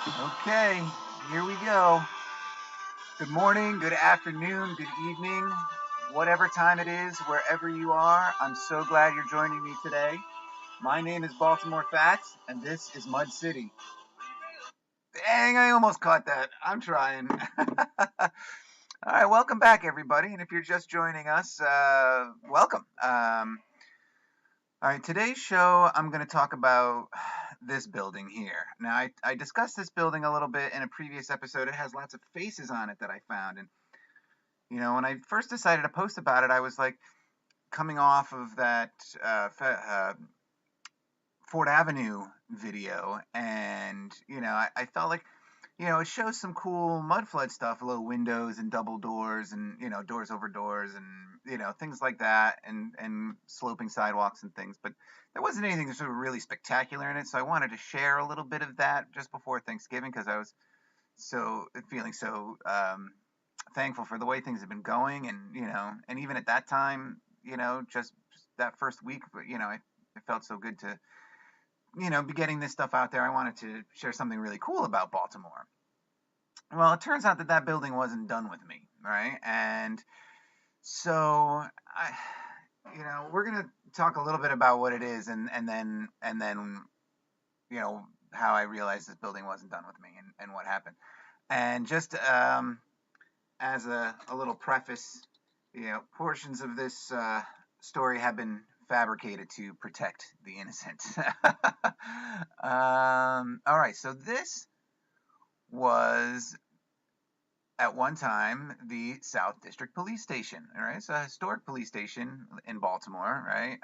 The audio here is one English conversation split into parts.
Okay, here we go. Good morning, good afternoon, good evening, whatever time it is, wherever you are. I'm so glad you're joining me today. My name is Baltimore Fats, and this is Mud City. Dang, I almost caught that. I'm trying. All right, welcome back, everybody. And if you're just joining us, welcome. All right, today's show, I'm going to talk about this building here. Now, I discussed this building a little bit in a previous episode. It has lots of faces on it that I found. And, when I first decided to post about it, I was like coming off of that Ford Avenue video. And, I felt like, it shows some cool mud flood stuff, low windows and double doors and, doors over doors and, things like that and sloping sidewalks and things. But there wasn't anything sort of really spectacular in it. So I wanted to share a little bit of that just before Thanksgiving because I was feeling so thankful for the way things have been going. And even at that time, just that first week, it felt so good to, be getting this stuff out there. I wanted to share something really cool about Baltimore. Well, it turns out that building wasn't done with me, right? And so we're gonna talk a little bit about what it is, and then how I realized this building wasn't done with me and what happened. And just as a little preface, portions of this story have been fabricated to protect the innocent. All right, so this was at one time the South District Police Station. All right, it's a historic police station in Baltimore. Right,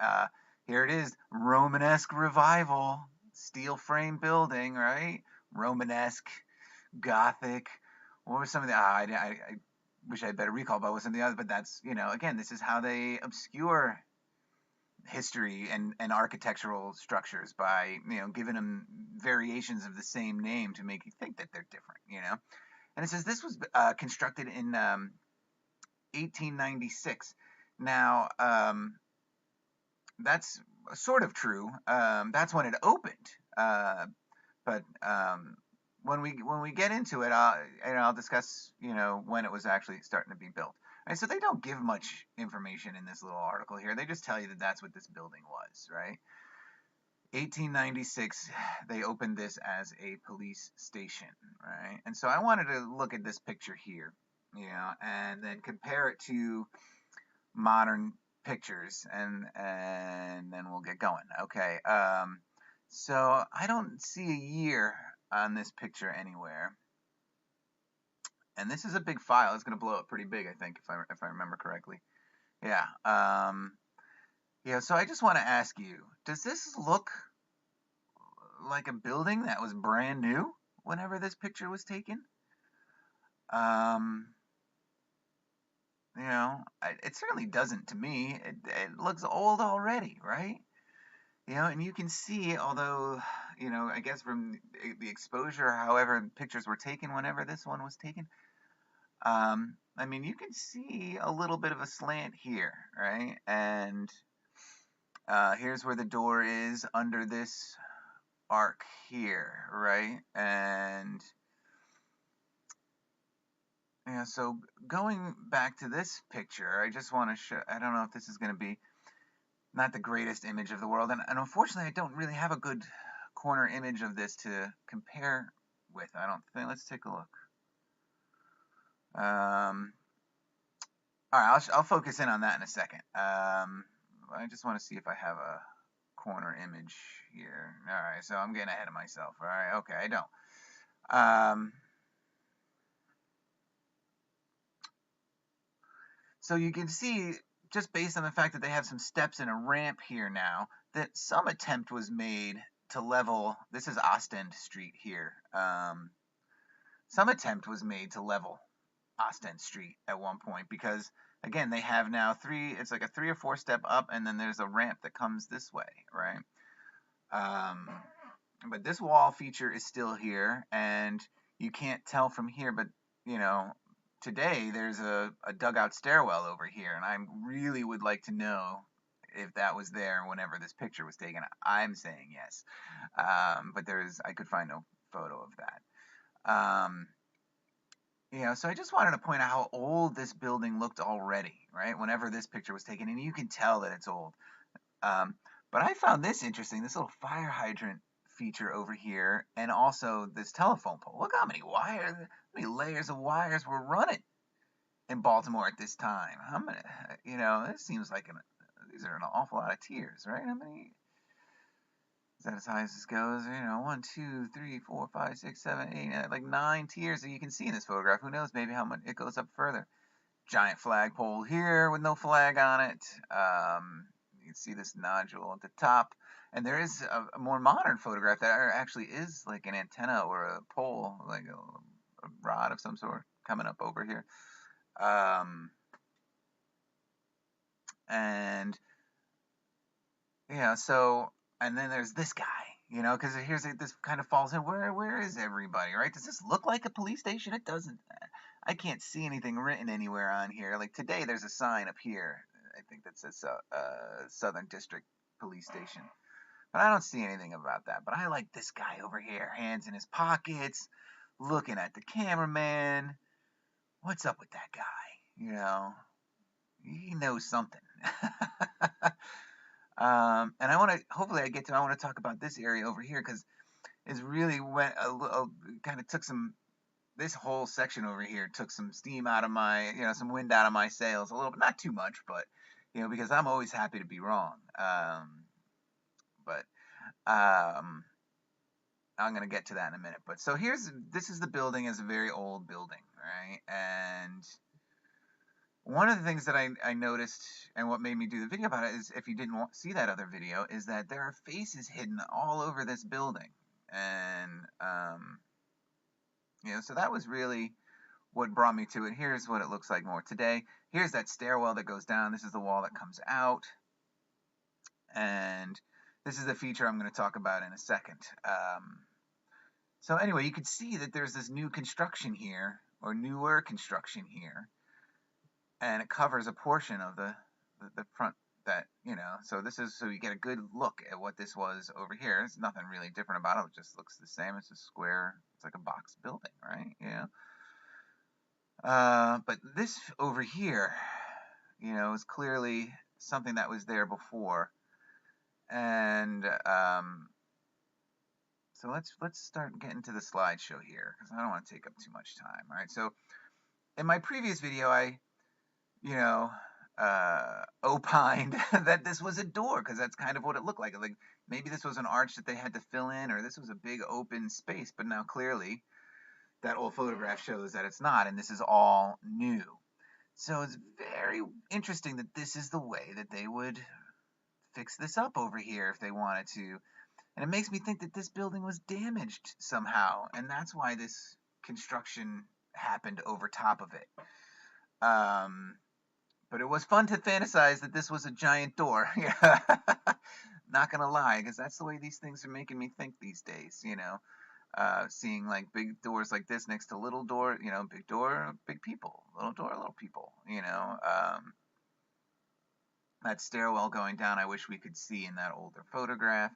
here it is, Romanesque revival, steel frame building. Right, Romanesque, Gothic. What were some of the? I wish I had better recall about what some of the others. But that's again, this is how they obscure history and architectural structures by giving them variations of the same name to make you think that they're different. And it says this was constructed in 1896. Now, that's sort of true. That's when it opened. But when we get into it, I'll discuss when it was actually starting to be built. Right, so they don't give much information in this little article here. They just tell you that that's what this building was, right? 1896, they opened this as a police station, right? And so I wanted to look at this picture here, and then compare it to modern pictures, and then we'll get going. Okay. So I don't see a year on this picture anywhere, and this is a big file. It's going to blow up pretty big, I think, if I remember correctly. Yeah. So I just want to ask you, does this look like a building that was brand new whenever this picture was taken? It certainly doesn't to me. It looks old already, right? And you can see, although, I guess from the exposure, however pictures were taken whenever this one was taken, you can see a little bit of a slant here, right? And here's where the door is under this arc here, right? And so going back to this picture, I just want to show, I don't know if this is going to be not the greatest image of the world, and unfortunately I don't really have a good corner image of this to compare with. I don't think. Let's take a look. All right, I'll focus in on that in a second. I just want to see if I have a corner image here. All right, so I'm getting ahead of myself. All right, okay, I don't. So you can see, just based on the fact that they have some steps and a ramp here now, that some attempt was made to level. This is Ostend Street here. Some attempt was made to level Ostend Street at one point because, again, they have now it's like a 3 or 4 step up, and then there's a ramp that comes this way, right? But this wall feature is still here, and you can't tell from here, but today there's a dugout stairwell over here, and I really would like to know if that was there whenever this picture was taken. I'm saying yes, but I could find no photo of that. Um, so I just wanted to point out how old this building looked already, right? Whenever this picture was taken, and you can tell that it's old. Um, but I found this interesting, this little fire hydrant feature over here, and also this telephone pole. Look how many wires, how many layers of wires were running in Baltimore at this time. How many, this seems like these are an awful lot of tiers, right? How many? Is that as high as this goes? 1, 2, 3, 4, 5, 6, 7, 8, like 9 tiers that you can see in this photograph. Who knows? Maybe how much it goes up further. Giant flagpole here with no flag on it. You can see this nodule at the top. And there is a more modern photograph that actually is like an antenna or a pole, like a rod of some sort coming up over here. And so, and then there's this guy, because this kind of falls in. Where is everybody, right? Does this look like a police station? It doesn't. I can't see anything written anywhere on here. Like today, there's a sign up here, I think that says Southern District Police Station. But I don't see anything about that. But I like this guy over here, hands in his pockets, looking at the cameraman. What's up with that guy? He knows something. And I want to, hopefully I want to talk about this area over here, because it's really kind of took this whole section over here took some steam out of my, some wind out of my sails a little bit, not too much, but, because I'm always happy to be wrong. But I'm going to get to that in a minute. But so this is the building. Is a very old building, right? And one of the things that I noticed, and what made me do the video about it, is if you didn't see that other video, is that there are faces hidden all over this building. And, so that was really what brought me to it. Here's what it looks like more today. Here's that stairwell that goes down. This is the wall that comes out. And this is the feature I'm going to talk about in a second. So anyway, you can see that there's this new construction here, or newer construction here. And it covers a portion of the front that, so so you get a good look at what this was over here. There's nothing really different about it. It just looks the same. It's a square, it's like a box building, right? But this over here, is clearly something that was there before. And so let's start getting to the slideshow here, because I don't want to take up too much time. All right, so in my previous video, I opined that this was a door, because that's kind of what it looked like. Like maybe this was an arch that they had to fill in, or this was a big open space. But now clearly that old photograph shows that it's not, and this is all new. So it's very interesting that this is the way that they would fix this up over here if they wanted to. And it makes me think that this building was damaged somehow, and that's why this construction happened over top of it. But it was fun to fantasize that this was a giant door. Not gonna lie, because that's the way these things are making me think these days. Seeing like big doors like this next to little door. Big door, big people. Little door, little people. That stairwell going down, I wish we could see in that older photograph.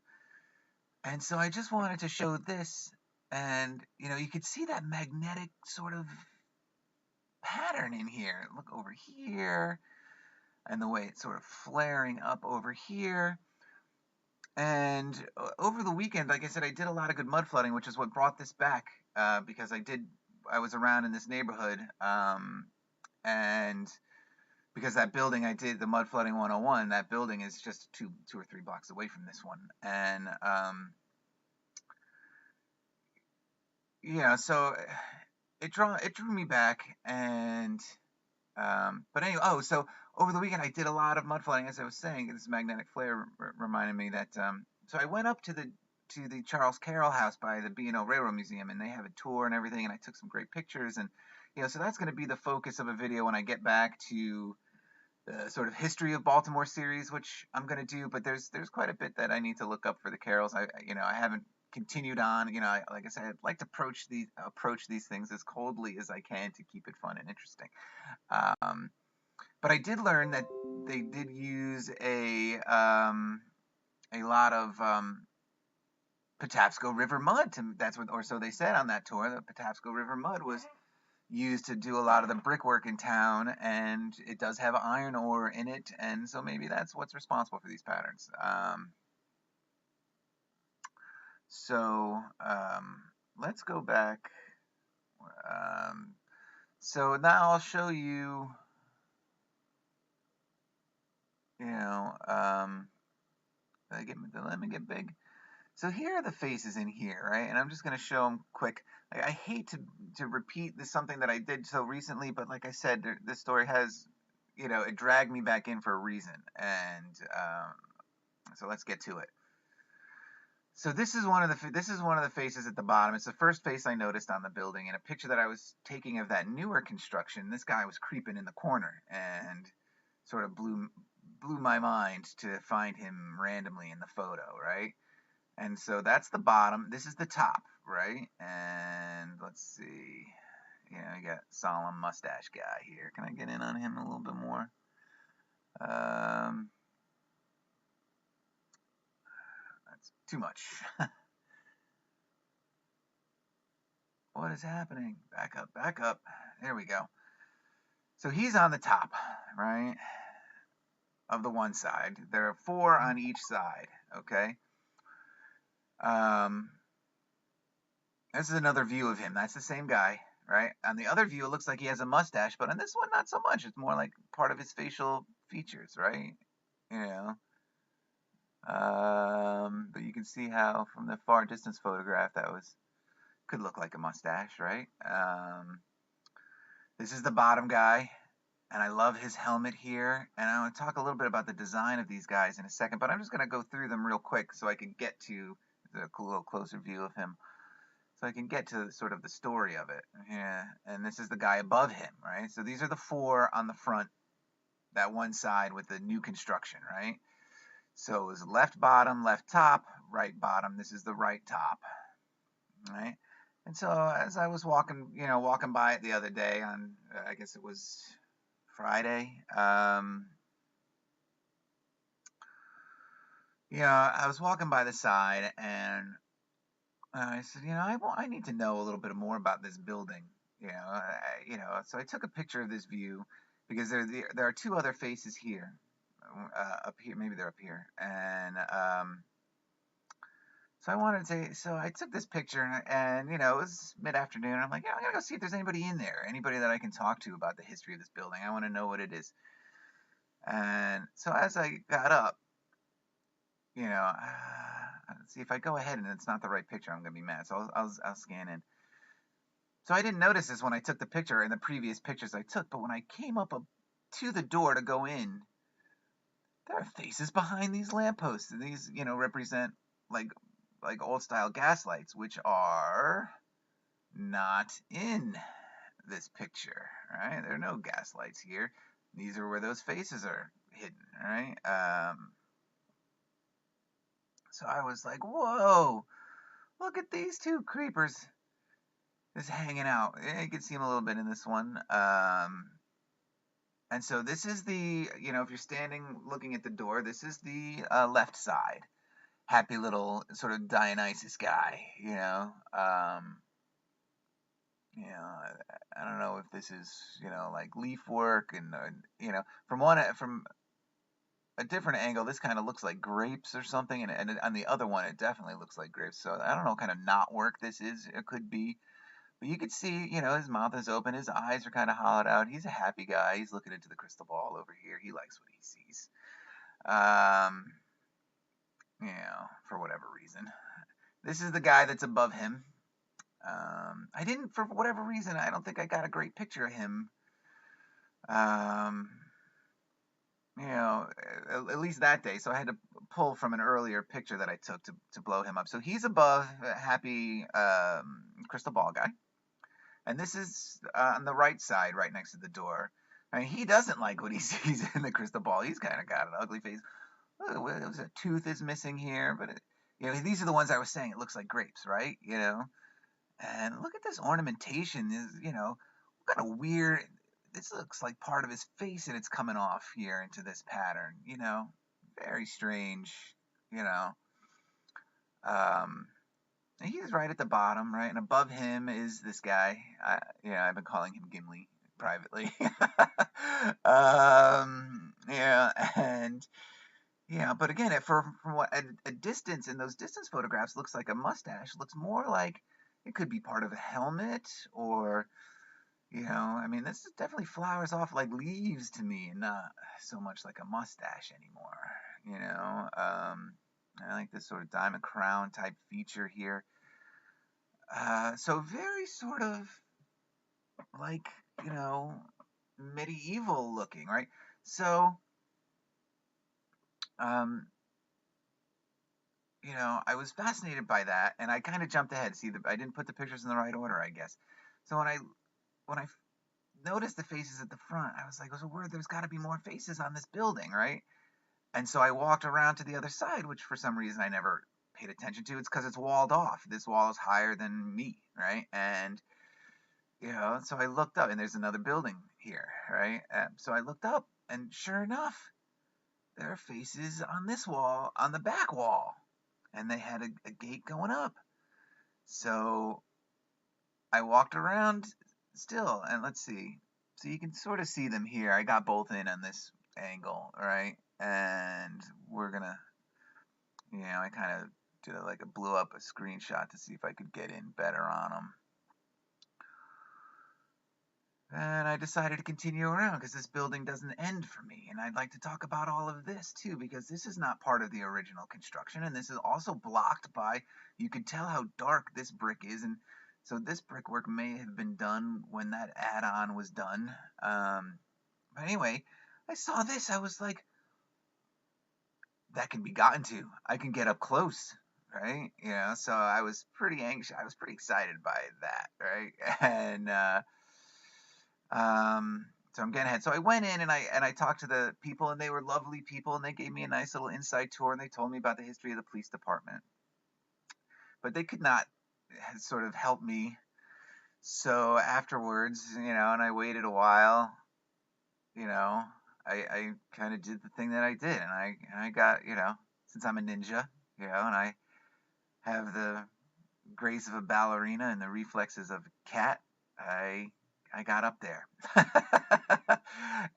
And so I just wanted to show this, and you could see that magnetic sort of pattern in here. Look over here, and the way it's sort of flaring up over here. And over the weekend, like I said, I did a lot of good mud flooding, which is what brought this back, because I was around in this neighborhood, and because that building I did the mud flooding 101, that building is just two or three blocks away from this one. And so it drew me back. And but anyway, so over the weekend I did a lot of mud flooding, as I was saying. This magnetic flare reminded me that so I went up to the Charles Carroll House by the B&O Railroad Museum, and they have a tour and everything, and I took some great pictures. And so that's going to be the focus of a video when I get back to the sort of history of Baltimore series, which I'm going to do. But there's quite a bit that I need to look up for the Carrolls. I haven't continued on. Like I said, I'd like to approach these things as coldly as I can to keep it fun and interesting. But I did learn that they did use a lot of Patapsco River mud. That's what, or so they said on that tour. The Patapsco River mud was used to do a lot of the brickwork in town, and it does have iron ore in it, and so maybe that's what's responsible for these patterns. So let's go back. So now I'll show you, let me get big. So here are the faces in here, right? And I'm just going to show them quick. I hate to repeat something that I did so recently, but like I said, this story has, it dragged me back in for a reason. And so let's get to it. So this is one of the faces at the bottom. It's the first face I noticed on the building. In a picture that I was taking of that newer construction, this guy was creeping in the corner, and sort of blew my mind to find him randomly in the photo, right? And so that's the bottom. This is the top, right? And let's see. You got solemn mustache guy here. Can I get in on him a little bit more? That's too much. What is happening? Back up, back up. There we go. So he's on the top, right? Of the one side. There are 4 on each side, okay? This is another view of him. That's the same guy, right? On the other view, it looks like he has a mustache, but on this one, not so much. It's more like part of his facial features, right? But you can see how from the far distance photograph that could look like a mustache, right? This is the bottom guy, and I love his helmet here. And I want to talk a little bit about the design of these guys in a second, but I'm just going to go through them real quick so I can get to a little closer view of him. So I can get to sort of the story of it. Yeah, and this is the guy above him, right? So these are the 4 on the front, that one side with the new construction, right? So it was left bottom, left top, right bottom. This is the right top, right? And so as I was walking by it the other day on, I guess it was Friday, I was walking by the side, and I said, I need to know a little bit more about this building, So I took a picture of this view because there are 2 other faces here, up here. Maybe they're up here, and so I took this picture, and it was mid-afternoon. I'm like, I'm gonna go see if there's anybody in there, anybody that I can talk to about the history of this building. I want to know what it is. And so as I got up, see if I go ahead and it's not the right picture, I'm gonna be mad. So I'll scan in. So I didn't notice this when I took the picture in the previous pictures I took, but when I came up to the door to go in, there are faces behind these lampposts, and these, represent like old style gas lights, which are not in this picture, right? There are no gas lights here. These are where those faces are hidden, right? So I was like, whoa, look at these 2 creepers just hanging out. You can see them a little bit in this one. And so this is the, if you're standing looking at the door, this is the left side. Happy little sort of Dionysus guy, I don't know if this is, like leaf work, and from a different angle, this kind of looks like grapes or something, and on the other one, it definitely looks like grapes. So I don't know what kind of knot work this is. It could be, but you could see, his mouth is open, his eyes are kind of hollowed out. He's a happy guy. He's looking into the crystal ball over here. He likes what he sees. For whatever reason. This is the guy that's above him. I didn't, for whatever reason, I don't think I got a great picture of him. At least that day. So I had to pull from an earlier picture that I took to blow him up. So he's above happy crystal ball guy. And this is on the right side, right next to the door. I mean, he doesn't like what he sees in the crystal ball. He's kind of got an ugly face. Look, a tooth is missing here, but these are the ones I was saying. It looks like grapes, right? And look at this ornamentation. What kind of weird. This looks like part of his face, and it's coming off here into this pattern. Very strange. He's right at the bottom, right, and above him is this guy. I've been calling him Gimli privately. Yeah, and yeah, but again, from what a distance in those distance photographs looks like a mustache. Looks more like it could be part of a helmet, or I mean, this definitely flowers off like leaves to me, and not so much like a mustache anymore. I like this sort of diamond crown type feature here. So very sort of like, you know, medieval looking, right? So, um, I was fascinated by that, and I kind of jumped ahead. See, I didn't put the pictures in the right order, I guess. So when I noticed the faces at the front, I was like, "Oh, word, there's got to be more faces on this building, right?" And so I walked around to the other side, which for some reason I never paid attention to. It's because it's walled off. This wall is higher than me, right? And so I looked up, and there's another building here, right? So I looked up, and sure enough, there are faces on this wall, on the back wall, and they had a gate going up. So I walked around still, and let's see. So you can sort of see them here. I got both in on this angle, right? And we're gonna, I kind of did like a blew up a screenshot to see if I could get in better on them. And I decided to continue around because this building doesn't end for me. And I'd like to talk about all of this too, because this is not part of the original construction. And this is also blocked by, you could tell how dark this brick is. And so this brickwork may have been done when that add-on was done. But anyway, I saw this. I was like, that can be gotten to. I can get up close, right? So I was pretty anxious. I was pretty excited by that, right? And, so I'm getting ahead. So I went in and I talked to the people, and they were lovely people, and they gave me a nice little inside tour, and they told me about the history of the police department. But they could not sort of help me. So afterwards, and I waited a while, I kind of did the thing that I did, and I got, since I'm a ninja, and I have the grace of a ballerina and the reflexes of a cat, I got up there.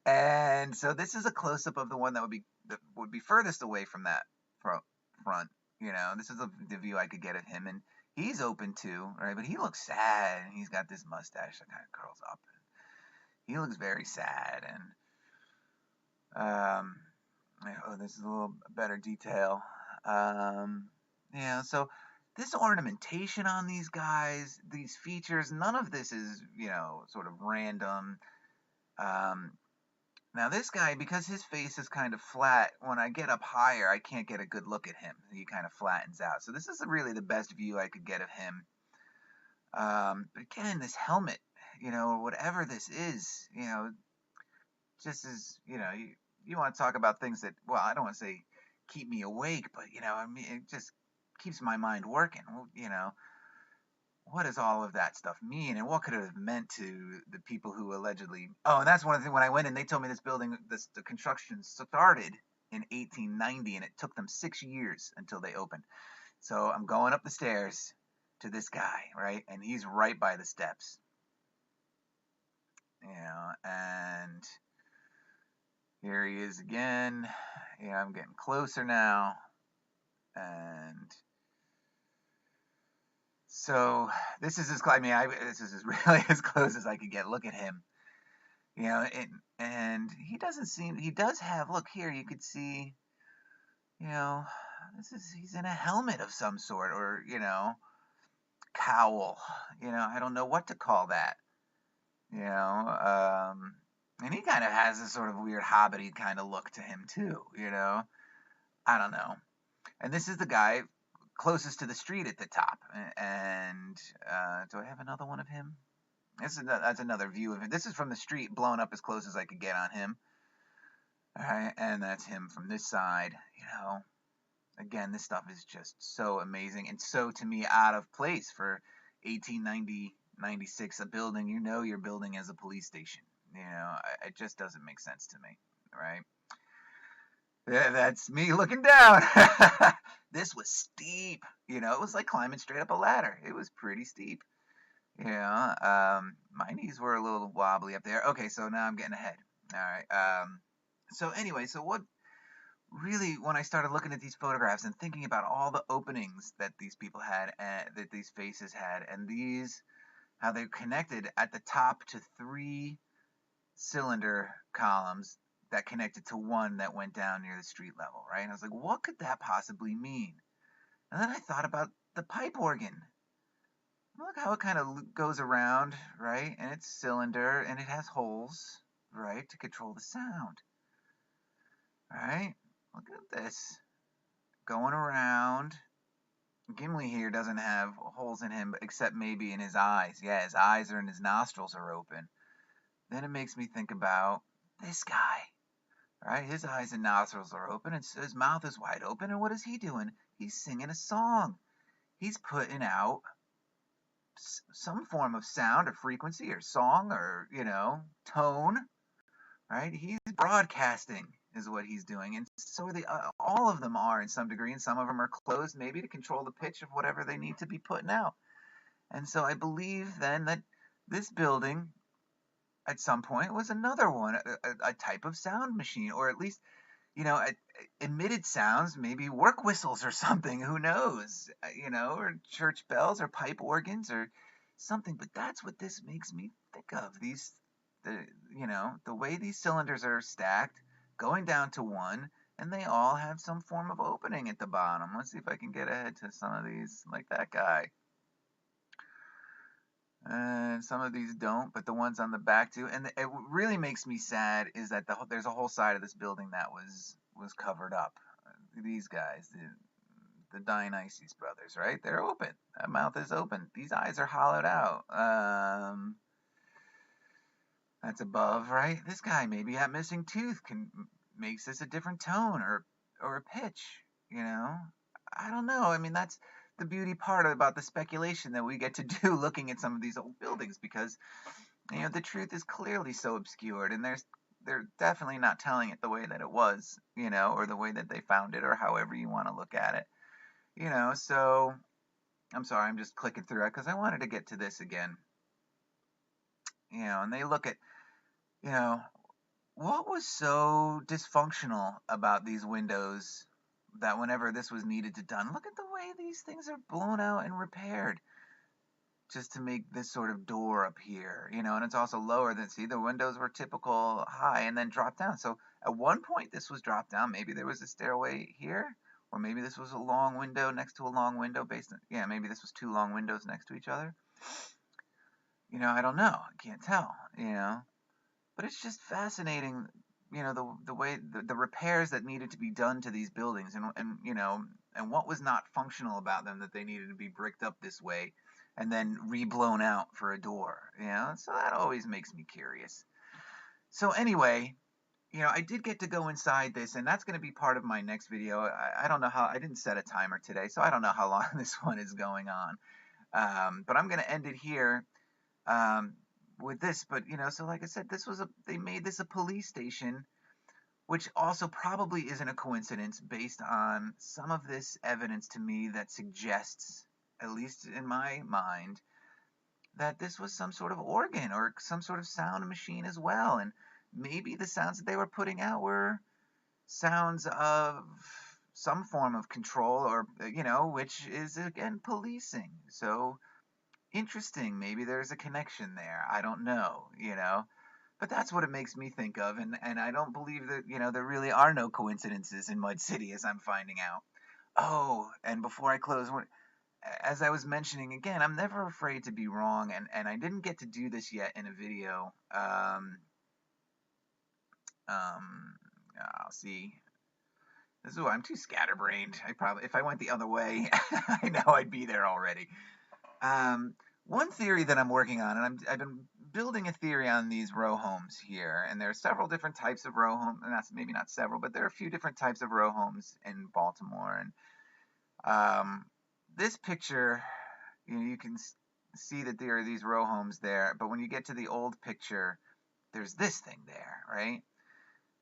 And so this is a close up of the one that would be furthest away from that front. This is the view I could get of him, and he's open too, right? But he looks sad, and he's got this mustache that kind of curls up. He looks very sad, and this is a little better detail. So this ornamentation on these guys, these features, none of this is, sort of random. Now this guy, because his face is kind of flat, when I get up higher, I can't get a good look at him. He kind of flattens out. So this is really the best view I could get of him. But again, this helmet, or whatever this is, just as, you want to talk about things that, well, I don't want to say keep me awake, but, I mean, it just keeps my mind working. What does all of that stuff mean, and what could it have meant to the people who allegedly? Oh, and that's one of the things when I went in, they told me the construction started in 1890, and it took them 6 years until they opened. So I'm going up the stairs to this guy, right, and he's right by the steps, and here he is again. I'm getting closer now, and so this is this is really as close as I could get. Look at him, and he does have, look here, you could see, he's in a helmet of some sort, or, cowl, I don't know what to call that, and he kind of has this sort of weird hobbity kind of look to him too, I don't know. And this is the guy closest to the street at the top. And do I have another one of him? That's another view of him. This is from the street, blown up as close as I could get on him. All right, and that's him from this side. Again, this stuff is just so amazing, and so, to me, out of place for 1890, 96, a building. You're building as a police station. It just doesn't make sense to me, right? That's me looking down. This was steep. It was like climbing straight up a ladder. It was pretty steep. My knees were a little wobbly up there. Okay, so now I'm getting ahead. All right. So anyway, so what really, when I started looking at these photographs and thinking about all the openings that these people had, and that these faces had, and how they're connected at the top to three cylinder columns that connected to one that went down near the street level, right? And I was like, what could that possibly mean? And then I thought about the pipe organ. Look how it kind of goes around, right? And it's cylinder and it has holes, right, to control the sound, right? Look at this going around. Gimli here doesn't have holes in him except maybe in his eyes. Yeah, his eyes are and his nostrils are open. Then it makes me think about this guy, right? His eyes and nostrils are open and his mouth is wide open. And what is he doing? He's singing a song. He's putting out some form of sound or frequency or song or, tone, right? He's broadcasting is what he's doing. And so all of them are in some degree, and some of them are closed maybe to control the pitch of whatever they need to be putting out. And so I believe then that this building at some point was another one, a type of sound machine, or at least, emitted sounds, maybe work whistles or something, who knows, or church bells or pipe organs or something. But that's what this makes me think of. The way these cylinders are stacked, going down to one, and they all have some form of opening at the bottom. Let's see if I can get ahead to some of these, like that guy. And some of these don't, but the ones on the back do. And it really makes me sad is that there's a whole side of this building that was covered up. These guys, the Dionysus brothers, right? They're open. That mouth is open. These eyes are hollowed out. That's above, right? This guy maybe that missing tooth makes this a different tone or a pitch. I don't know. I mean, that's the beauty part about the speculation that we get to do looking at some of these old buildings, because the truth is clearly so obscured, and they're definitely not telling it the way that it was, or the way that they found it, or however you want to look at it. So I'm sorry, I'm just clicking through it because I wanted to get to this again. And they look at what was so dysfunctional about these windows that whenever this was needed to done, look at the way these things are blown out and repaired just to make this sort of door up here, and it's also lower than, see, the windows were typical high and then dropped down. So at one point this was dropped down. Maybe there was a stairway here, or maybe this was a long window next to a long window maybe this was two long windows next to each other. I don't know. I can't tell, but it's just fascinating, the way the repairs that needed to be done to these buildings, and what was not functional about them that they needed to be bricked up this way and then re-blown out for a door. So that always makes me curious. So anyway, I did get to go inside this, and that's going to be part of my next video. I don't know how, I didn't set a timer today, so I don't know how long this one is going on. But I'm going to end it here. With this, but so like I said, they made this a police station, which also probably isn't a coincidence based on some of this evidence to me that suggests, at least in my mind, that this was some sort of organ or some sort of sound machine as well. And maybe the sounds that they were putting out were sounds of some form of control, or which is again policing. So interesting. Maybe there's a connection there. I don't know, but that's what it makes me think of. And I don't believe that, there really are no coincidences in Mud City, as I'm finding out. Oh, and before I close, as I was mentioning again, I'm never afraid to be wrong. And I didn't get to do this yet in a video. I'll see. I'm too scatterbrained. If I went the other way, I know I'd be there already. One theory that I'm working on, and I've been building a theory on these row homes here, and there are several different types of row homes, and that's maybe not several, but there are a few different types of row homes in Baltimore. And this picture, you can see that there are these row homes there, but when you get to the old picture, there's this thing there, right?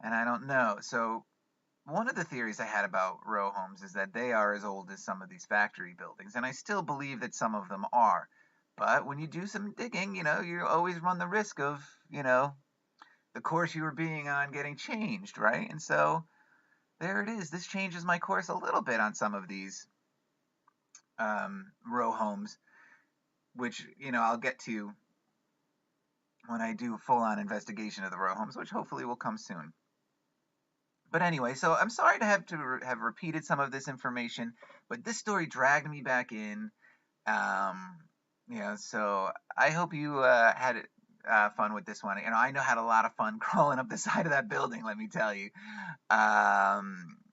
And I don't know. So one of the theories I had about row homes is that they are as old as some of these factory buildings, and I still believe that some of them are. But when you do some digging, you always run the risk of, the course you were being on getting changed, right? And so there it is. This changes my course a little bit on some of these row homes, which, I'll get to when I do a full on investigation of the row homes, which hopefully will come soon. But anyway, so I'm sorry to have repeated some of this information, but this story dragged me back in. Um, so I hope you had fun with this one. I know had a lot of fun crawling up the side of that building. Let me tell you.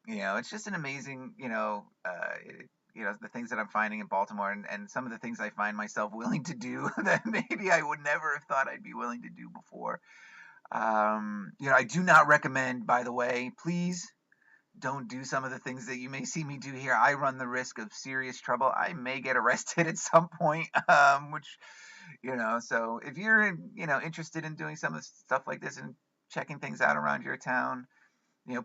It's just an amazing, the things that I'm finding in Baltimore, and some of the things I find myself willing to do that maybe I would never have thought I'd be willing to do before. I do not recommend, by the way, please don't do some of the things that you may see me do here. I run the risk of serious trouble. I may get arrested at some point, which, so if you're, interested in doing some of the stuff like this and checking things out around your town,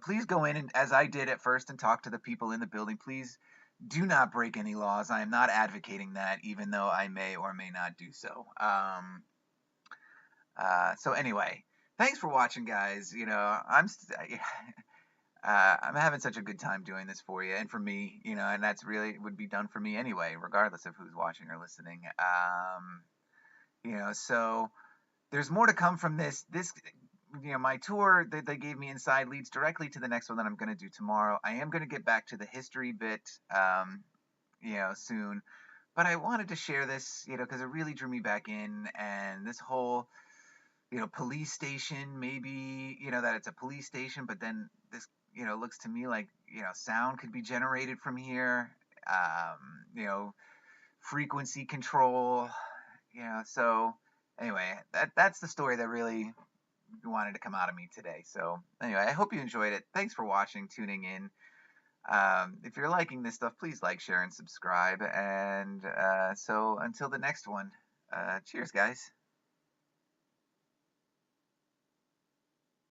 please go in and, as I did at first, and talk to the people in the building. Please do not break any laws. I am not advocating that, even though I may or may not do so. So anyway, thanks for watching, guys. I'm having such a good time doing this for you and for me, and that's really would be done for me anyway, regardless of who's watching or listening. So there's more to come from this. My tour that they gave me inside leads directly to the next one that I'm going to do tomorrow. I am going to get back to the history bit, soon, but I wanted to share this, because it really drew me back in, and this whole, police station, maybe, that it's a police station, but then this, looks to me like, sound could be generated from here, frequency control, so anyway, that's the story that really wanted to come out of me today. So anyway, I hope you enjoyed it. Thanks for watching, tuning in. If you're liking this stuff, please like, share, and subscribe. And so until the next one, cheers, guys.